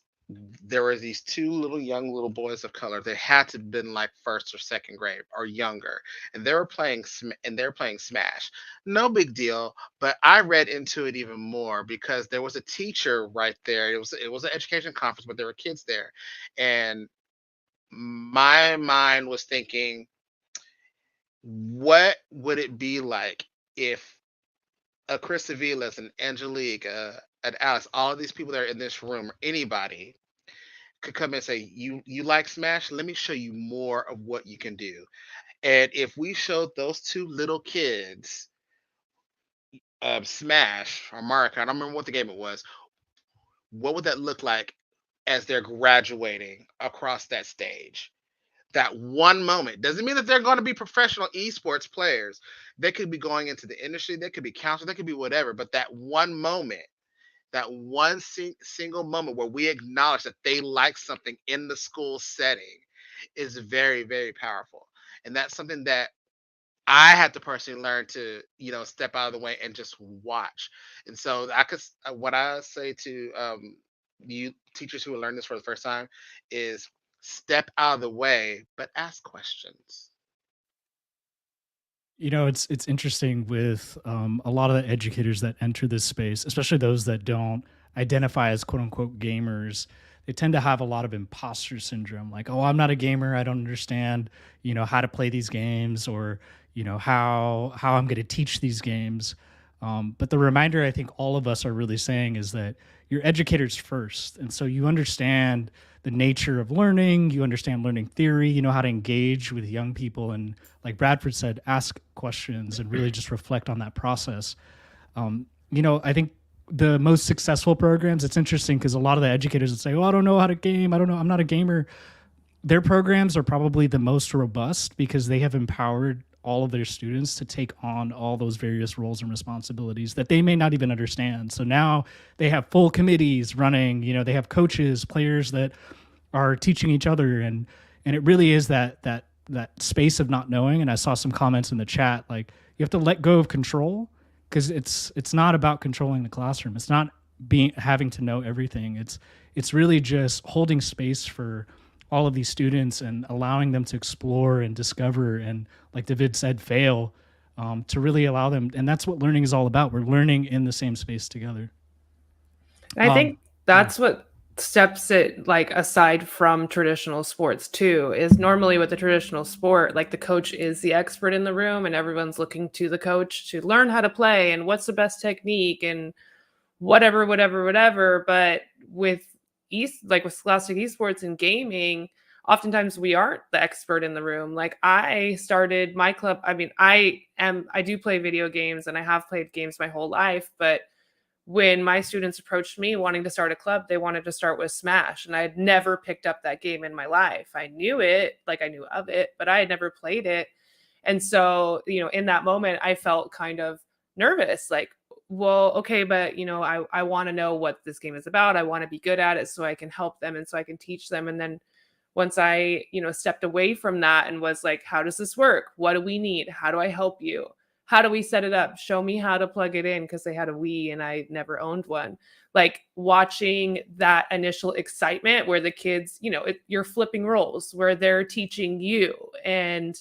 there were these two little boys of color. They had to have been like first or second grade or younger, and they were playing Smash. No big deal, but I read into it even more because there was a teacher right there. It was an education conference, but there were kids there, and my mind was thinking, what would it be like if a Chris Aviles, an Angelique, an Alex, all of these people that are in this room, or anybody could come and say, you like Smash? Let me show you more of what you can do. And if we showed those two little kids Smash or Mario Kart, I don't remember what the game it was, what would that look like as they're graduating across that stage? That one moment doesn't mean that they're going to be professional esports players. They could be going into the industry, they could be counselors, they could be whatever, but that one moment, that one single moment where we acknowledge that they like something in the school setting is very, very powerful. And that's something that I had to personally learn to, step out of the way and just watch. And so what I say to you teachers who are learning this for the first time is step out of the way, but ask questions. It's interesting with a lot of the educators that enter this space, especially those that don't identify as quote unquote gamers. They tend to have a lot of imposter syndrome, like, oh, I'm not a gamer, I don't understand, how to play these games, or how I'm going to teach these games. But the reminder I think all of us are really saying is that you're educators first, and so you understand the nature of learning, you understand learning theory, you know how to engage with young people, and like Bradford said, ask questions and really just reflect on that process. I think the most successful programs, it's interesting because a lot of the educators would say, oh, I don't know how to game, I don't know, I'm not a gamer. Their programs are probably the most robust because they have empowered all of their students to take on all those various roles and responsibilities that they may not even understand. So now they have full committees running, they have coaches, players that are teaching each other, and it really is that space of not knowing. And I saw some comments in the chat like you have to let go of control, because it's not about controlling the classroom. It's not having to know everything. It's really just holding space for all of these students and allowing them to explore and discover and, like David said, fail, to really allow them. And that's what learning is all about. We're learning in the same space together. I think that's what steps it like aside from traditional sports too, is normally with the traditional sport, like the coach is the expert in the room and everyone's looking to the coach to learn how to play and what's the best technique and whatever. But with with Scholastic Esports and gaming, oftentimes we aren't the expert in the room. Like I started my club. I mean, I do play video games and I have played games my whole life, but when my students approached me wanting to start a club, they wanted to start with Smash. And I had never picked up that game in my life. I knew it, like I knew of it, but I had never played it. And so, in that moment, I felt kind of nervous, like, well, okay, but I want to know what this game is about. I want to be good at it so I can help them and so I can teach them. And then once I, stepped away from that and was like, how does this work? What do we need? How do I help you? How do we set it up? Show me how to plug it in, because they had a Wii and I never owned one. Like watching that initial excitement where the kids, you're flipping roles where they're teaching you. And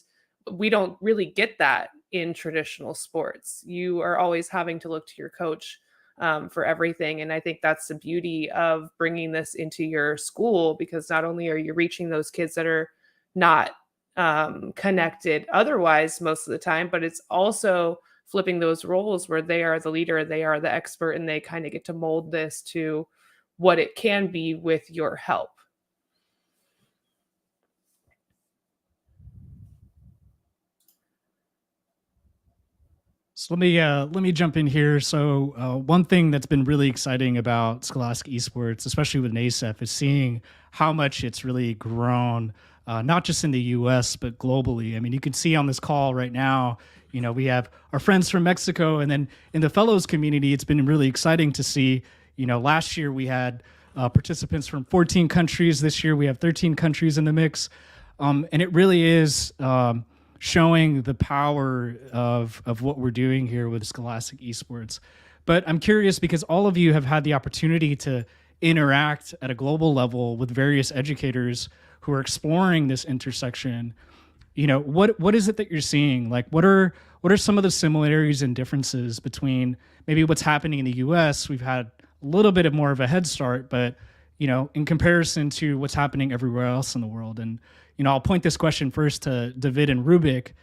we don't really get that in traditional sports. You are always having to look to your coach for everything. And I think that's the beauty of bringing this into your school, because not only are you reaching those kids that are not connected otherwise most of the time, but it's also flipping those roles where they are the leader, they are the expert, and they kind of get to mold this to what it can be with your help. So let me jump in here. So one thing that's been really exciting about Scholastic Esports, especially with NASEF, is seeing how much it's really grown, not just in the U.S. but globally. I mean, you can see on this call right now, we have our friends from Mexico, and then in the fellows community, it's been really exciting to see. Last year we had participants from 14 countries. This year we have 13 countries in the mix, and it really is showing the power of what we're doing here with Scholastic Esports. But I'm curious, because all of you have had the opportunity to interact at a global level with various educators who are exploring this intersection. What is it that you're seeing? Like, what are some of the similarities and differences between maybe what's happening in the US? We've had a little bit of more of a head start, but in comparison to what's happening everywhere else in the world. And I'll point this question first to David and Rubik,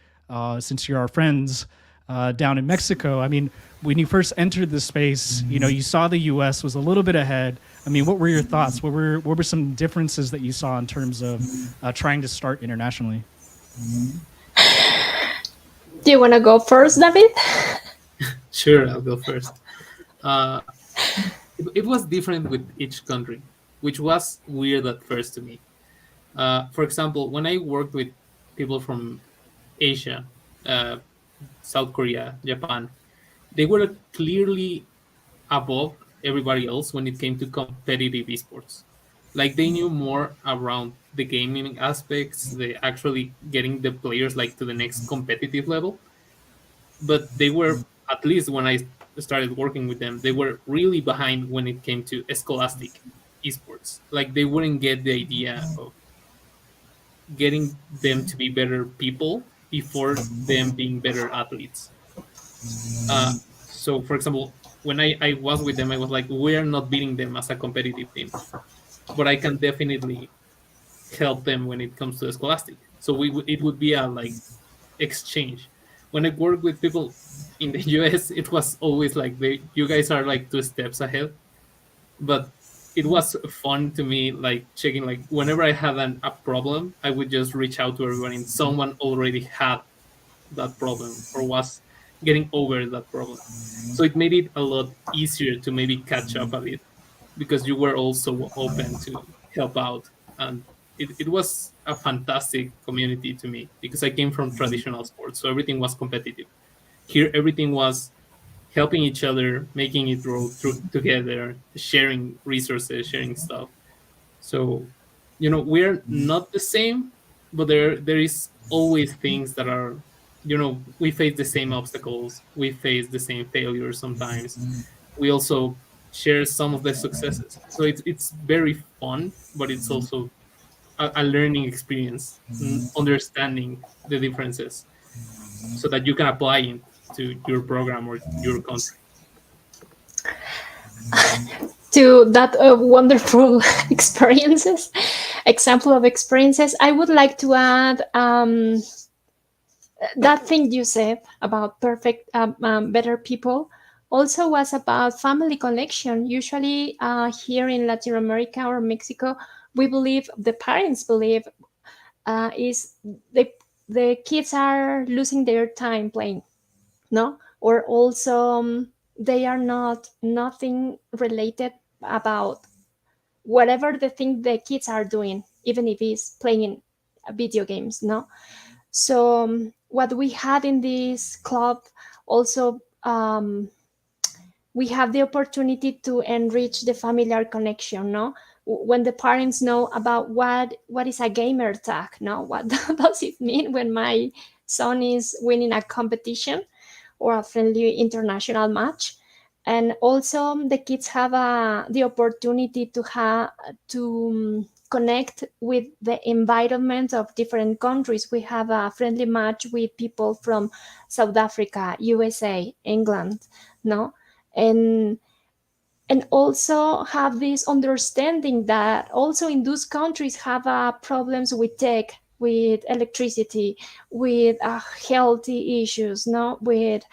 since you're our friends down in Mexico. I mean, when you first entered the space, you saw the U.S. was a little bit ahead. I mean, what were your thoughts? What were some differences that you saw in terms of trying to start internationally? Do you want to go first, David? Sure, I'll go first. It was different with each country, which was weird at first to me. For example, when I worked with people from Asia, South Korea, Japan, they were clearly above everybody else when it came to competitive esports. Like they knew more around the gaming aspects, they actually getting the players like to the next competitive level. But they were, at least when I started working with them, they were really behind when it came to Scholastic Esports. Like they wouldn't get the idea of getting them to be better people before them being better athletes. So, for example, when I was with them, I was like, we're not beating them as a competitive team, but I can definitely help them when it comes to the Scholastic. So it would be a like exchange. When I work with people in the US, it was always like you guys are like 2 steps ahead. But it was fun to me, like checking, like whenever I had a problem, I would just reach out to everyone, and someone already had that problem or was getting over that problem. So it made it a lot easier to maybe catch up a bit, because you were also open to help out. And it was a fantastic community to me, because I came from traditional sports, so everything was competitive. Here, everything was helping each other, making it roll through together, sharing resources, sharing stuff. So we're not the same, but there is always things that are, we face the same obstacles, we face the same failures sometimes. We also share some of the successes, so it's very fun, but it's also a learning experience, understanding the differences so that you can apply it to your program or your country. To that wonderful example of experiences, I would like to add that thing you said about perfect, better people also was about family connection. Usually, here in Latin America or Mexico, we believe, the parents believe, is the kids are losing their time playing, no, or also they are not nothing related about whatever the thing the kids are doing, even if it's playing video games, no. So what we had in this club also, we have the opportunity to enrich the familiar connection, no. When the parents know about what is a gamer tag, no, what does it mean when my son is winning a competition or a friendly international match. And also the kids have the opportunity to have to connect with the environment of different countries. We have a friendly match with people from South Africa, USA, England, no. And also have this understanding that also in those countries have problems with tech, with electricity, with healthy issues, no, with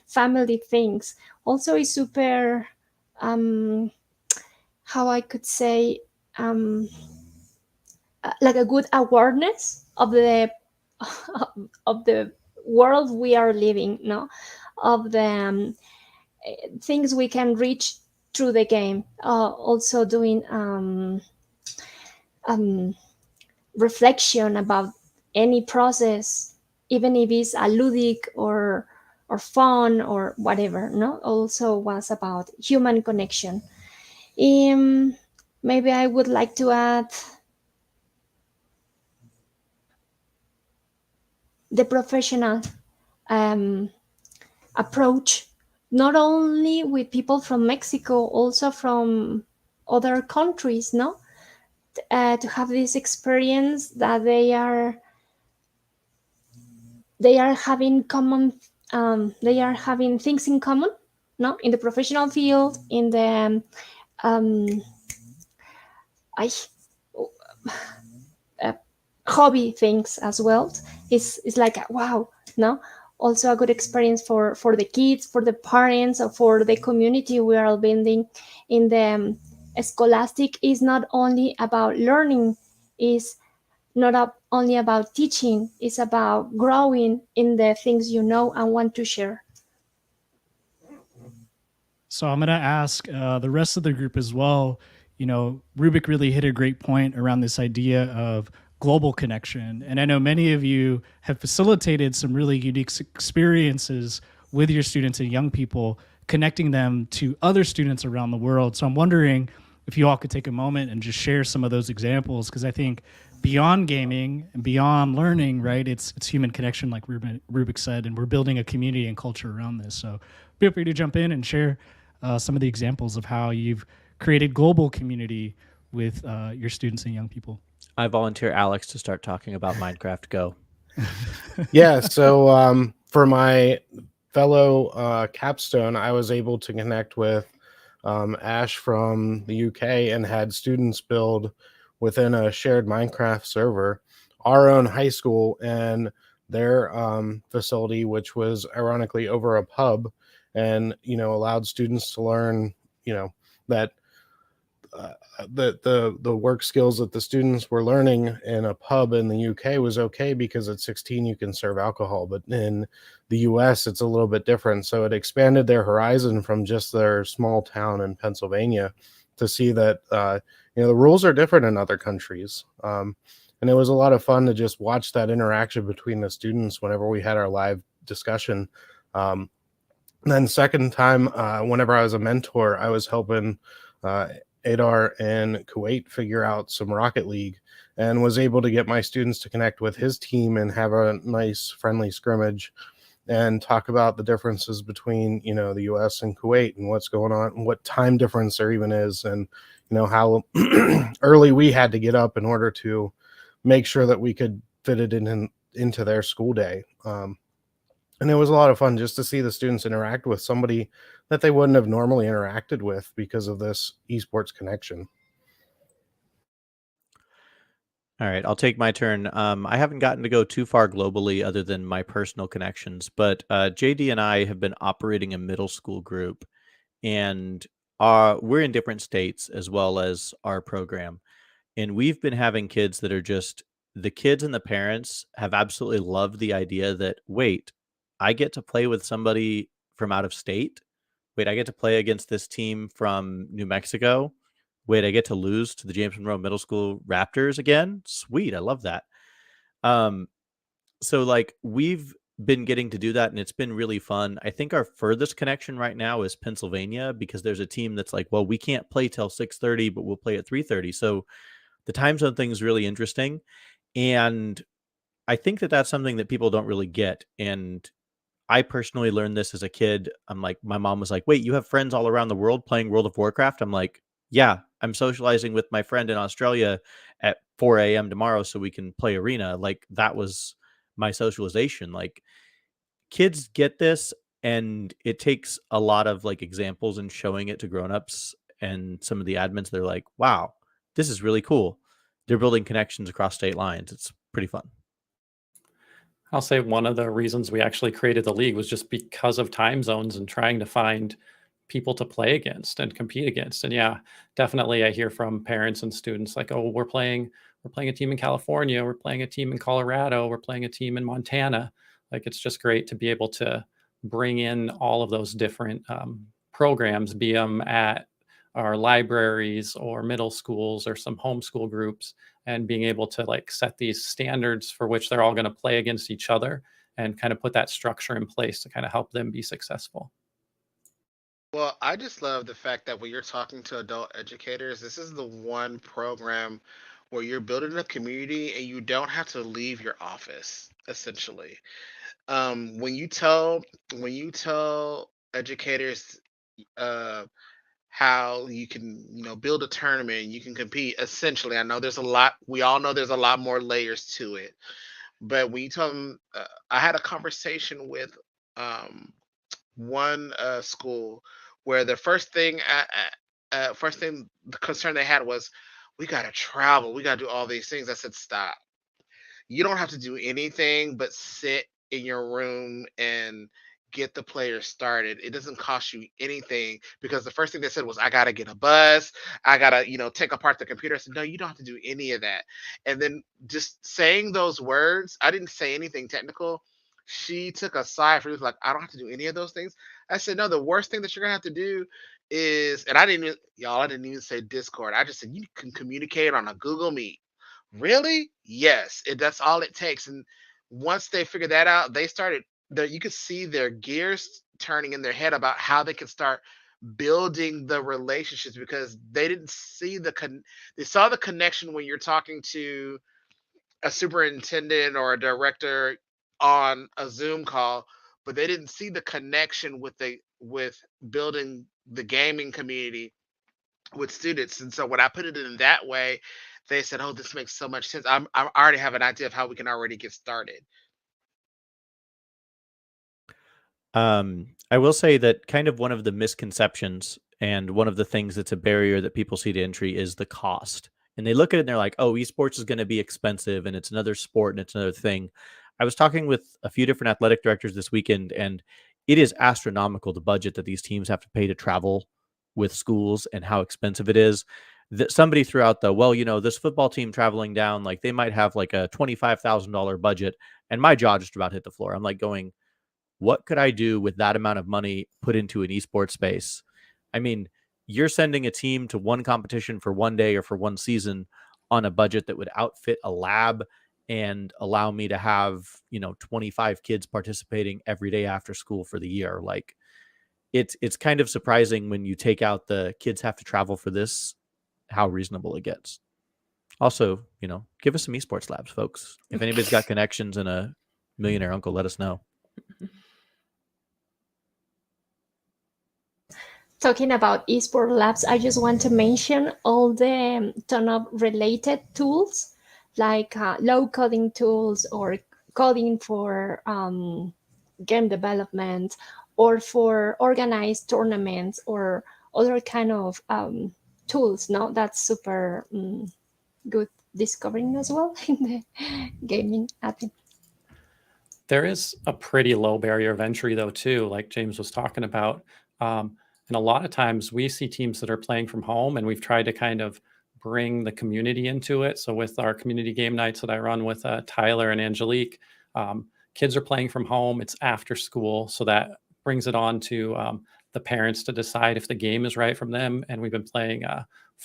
family things. Also is super, how I could say, like a good awareness of the of the world we are living, no, of the things we can reach through the game. Also doing reflection about any process, even if it's a ludic or fun or whatever, no, also was about human connection. um, Maybe I would like to add the professional um, approach, not only with people from Mexico, also from other countries, no, to have this experience that they are having common, they are having things in common, no, in the professional field, in the um, I, uh, hobby things as well. It's like wow, no, also a good experience for the kids, for the parents, or for the community we are building in the Scholastic is not only about learning, is not only about teaching, it's about growing in the things you know and want to share. So I'm going to ask the rest of the group as well. Rubik really hit a great point around this idea of global connection. And I know many of you have facilitated some really unique experiences with your students and young people, connecting them to other students around the world. So I'm wondering if you all could take a moment and just share some of those examples, because I think beyond gaming and beyond learning, right, it's human connection, like Rubik said, and we're building a community and culture around this. So feel free to jump in and share some of the examples of how you've created global community with your students and young people. I volunteer Alex to start talking about Minecraft Go. Yeah, so for my fellow capstone, I was able to connect with Ash from the UK and had students build within a shared Minecraft server our own high school and their facility, which was ironically over a pub, and allowed students to learn that the work skills that the students were learning in a pub in the UK was okay because at 16 you can serve alcohol, but in the US it's a little bit different. So it expanded their horizon from just their small town in Pennsylvania to see that the rules are different in other countries. And it was a lot of fun to just watch that interaction between the students whenever we had our live discussion. And then second time, whenever I was a mentor, I was helping Adar in Kuwait figure out some Rocket League, and was able to get my students to connect with his team and have a nice friendly scrimmage and talk about the differences between, you know, the US and Kuwait and what's going on and what time difference there even is, and, you know, how early we had to get up in order to make sure that we could fit it into their school day. And it was a lot of fun just to see the students interact with somebody that they wouldn't have normally interacted with because of this esports connection. All right, I'll take my turn. I haven't gotten to go too far globally other than my personal connections, but JD and I have been operating a middle school group, and we're in different states as well as our program. And we've been having kids that are just the kids and the parents have absolutely loved the idea that, wait, I get to play with somebody from out of state. Wait, I get to play against this team from New Mexico. Wait, I get to lose to the James Monroe Middle School Raptors again. Sweet. I love that. Um, so like we've been getting to do that and it's been really fun. I think our furthest connection right now is Pennsylvania because there's a team that's like, well, we can't play till 6:30, but we'll play at 3:30. So the time zone thing is really interesting. And I think that that's something that people don't really get. And I personally learned this as a kid. I'm like, my mom was like, wait, you have friends all around the world playing World of Warcraft? I'm like, yeah, I'm socializing with my friend in Australia at 4 a.m. tomorrow so we can play Arena. Like, that was my socialization. Like, kids get this, and it takes a lot of like examples and showing it to grown-ups and some of the admins. They're like, wow, this is really cool. They're building connections across state lines. It's pretty fun. I'll say one of the reasons we actually created the league was just because of time zones and trying to find people to play against and compete against. And yeah, definitely I hear from parents and students like, oh, we're playing a team in California, we're playing a team in Colorado, we're playing a team in Montana. Like, it's just great to be able to bring in all of those different programs, be them at our libraries or middle schools or some homeschool groups, and being able to like set these standards for which they're all going to play against each other and kind of put that structure in place to kind of help them be successful. Well, I just love the fact that when you're talking to adult educators, this is the one program where you're building a community and you don't have to leave your office, essentially. When you tell educators uh, how you can, build a tournament, you can compete. Essentially, I know there's a lot. We all know there's a lot more layers to it. But when you tell them, I had a conversation with um, one school where the first thing the concern they had was, we got to travel, we got to do all these things. I said, stop. You don't have to do anything but sit in your room and get the players started. It doesn't cost you anything because the first thing they said was, I got to get a bus. I got to, take apart the computer. I said, no, you don't have to do any of that. And then just saying those words, I didn't say anything technical. She took a sigh for like, I don't have to do any of those things. I said, no, the worst thing that you're going to have to do is, and I didn't even say Discord. I just said, you can communicate on a Google Meet. Really? Yes. That's all it takes. And once they figured that out, they started you could see their gears turning in their head about how they could start building the relationships because they didn't see they saw the connection when you're talking to a superintendent or a director on a Zoom call, but they didn't see the connection with building the gaming community with students. And so when I put it in that way, they said, "Oh, this makes so much sense. I already have an idea of how we can already get started." I will say that kind of one of the misconceptions and one of the things that's a barrier that people see to entry is the cost. And they look at it and they're like, oh, esports is going to be expensive and it's another sport and it's another thing. I was talking with a few different athletic directors this weekend, and it is astronomical the budget that these teams have to pay to travel with schools and how expensive it is. That somebody threw out the, well, this football team traveling down, like they might have like a $25,000 budget. And my jaw just about hit the floor. I'm like going, what could I do with that amount of money put into an esports space? I mean, you're sending a team to one competition for one day or for one season on a budget that would outfit a lab and allow me to have, 25 kids participating every day after school for the year. Like it's kind of surprising when you take out the kids have to travel for this how reasonable it gets. Also, give us some esports labs, folks. If anybody's got connections and a millionaire uncle, let us know. Talking about eSport labs, I just want to mention all the ton of related tools, like low coding tools or coding for game development, or for organized tournaments, or other kind of tools. No, that's super good discovering as well in the gaming admin. There is a pretty low barrier of entry, though, too, like James was talking about. And a lot of times we see teams that are playing from home, and we've tried to kind of bring the community into it. So with our community game nights that I run with Tyler and Angelique, kids are playing from home. It's after school. So that brings it on to the parents to decide if the game is right from them. And we've been playing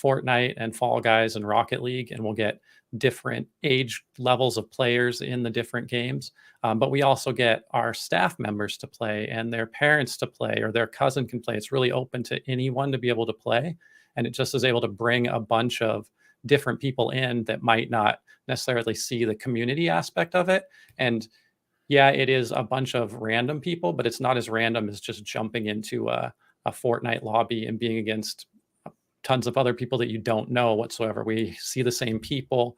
Fortnite and Fall Guys and Rocket League, and we'll get different age levels of players in the different games. But we also get our staff members to play and their parents to play, or their cousin can play. It's really open to anyone to be able to play. And it just is able to bring a bunch of different people in that might not necessarily see the community aspect of it. And yeah, it is a bunch of random people, but it's not as random as just jumping into a Fortnite lobby and being against tons of other people that you don't know whatsoever. We see the same people,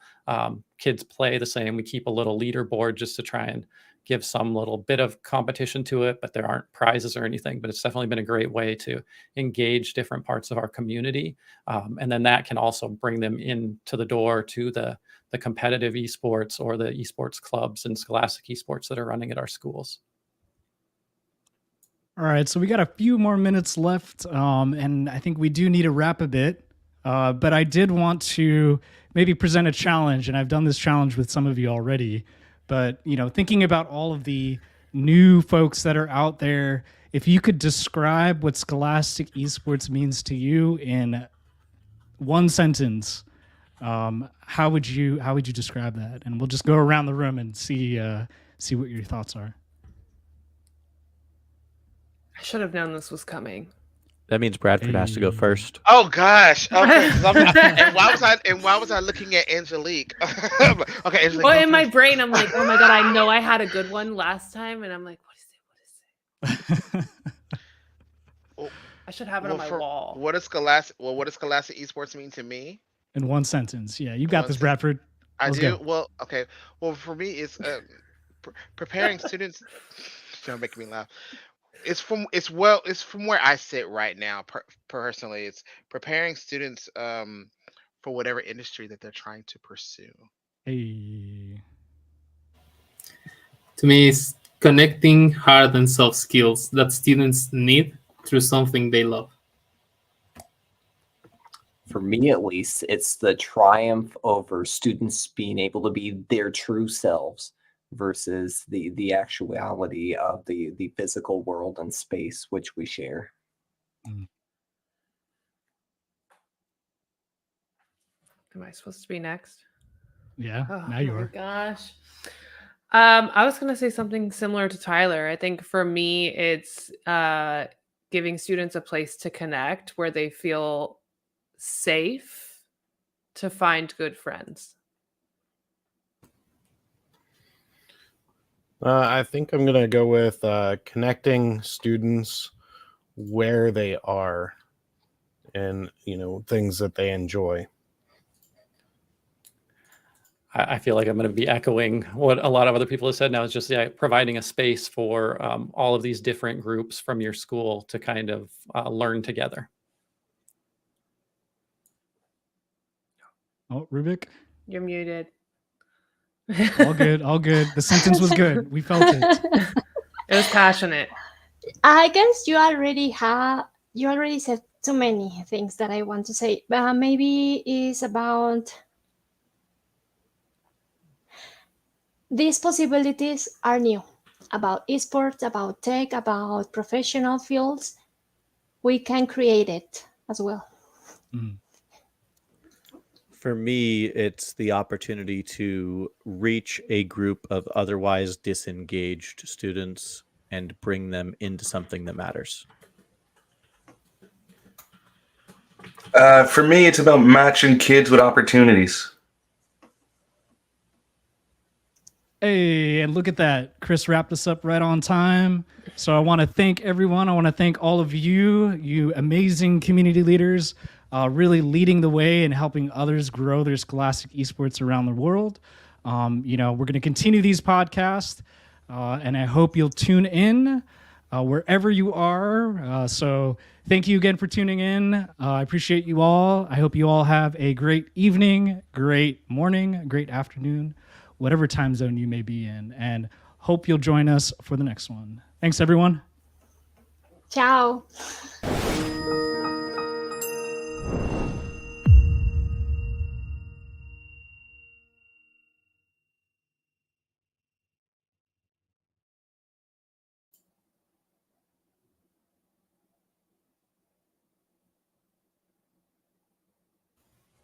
kids play the same. We keep a little leaderboard just to try and give some little bit of competition to it, but there aren't prizes or anything. But it's definitely been a great way to engage different parts of our community. And then that can also bring them into the door to the competitive esports or the esports clubs and Scholastic Esports that are running at our schools. All right, so we got a few more minutes left, and I think we do need to wrap a bit. But I did want to maybe present a challenge, and I've done this challenge with some of you already. But thinking about all of the new folks that are out there, if you could describe what Scholastic Esports means to you in one sentence, how would you describe that? And we'll just go around the room and see what your thoughts are. I should have known this was coming. That means Bradford has to go first. Oh gosh. Okay. And why was I looking at Angelique? Okay, Angelique. Well, in my brain, I'm like, oh my god, I know I had a good one last time, and I'm like, what is it? I should have it on my wall. What does Scholastic Esports mean to me? In one sentence. Yeah, you got this, Bradford. Let's go. Well, okay. Well, for me, it's preparing students. Don't make me laugh. It's from where I sit right now. Personally, it's preparing students for whatever industry that they're trying to pursue. Hey. To me, it's connecting hard and soft skills that students need through something they love. For me, at least, it's the triumph over students being able to be their true selves versus the actuality of the physical world and space which we share. Am I supposed to be next? Yeah, now you are. Oh my gosh. I was going to say something similar to Tyler. I think for me, it's giving students a place to connect where they feel safe to find good friends. I think I'm going to go with connecting students where they are and, things that they enjoy. I feel like I'm going to be echoing what a lot of other people have said now. Is just providing a space for all of these different groups from your school to kind of learn together. Oh, Rubik? You're muted. All good, all good. The sentence was good. We felt it. It was passionate. I guess you already said too many things that I want to say. Maybe it's about these possibilities are new, about esports, about tech, about professional fields. We can create it as well. Mm. For me, it's the opportunity to reach a group of otherwise disengaged students and bring them into something that matters. For me, it's about matching kids with opportunities. Hey, and look at that. Chris wrapped us up right on time. So I want to thank everyone. I want to thank all of you, you amazing community leaders, really leading the way and helping others grow their Scholastic Esports around the world. We're going to continue these podcasts, and I hope you'll tune in wherever you are. So thank you again for tuning in. I appreciate you all. I hope you all have a great evening, great morning, great afternoon, whatever time zone you may be in, and hope you'll join us for the next one. Thanks, everyone. Ciao.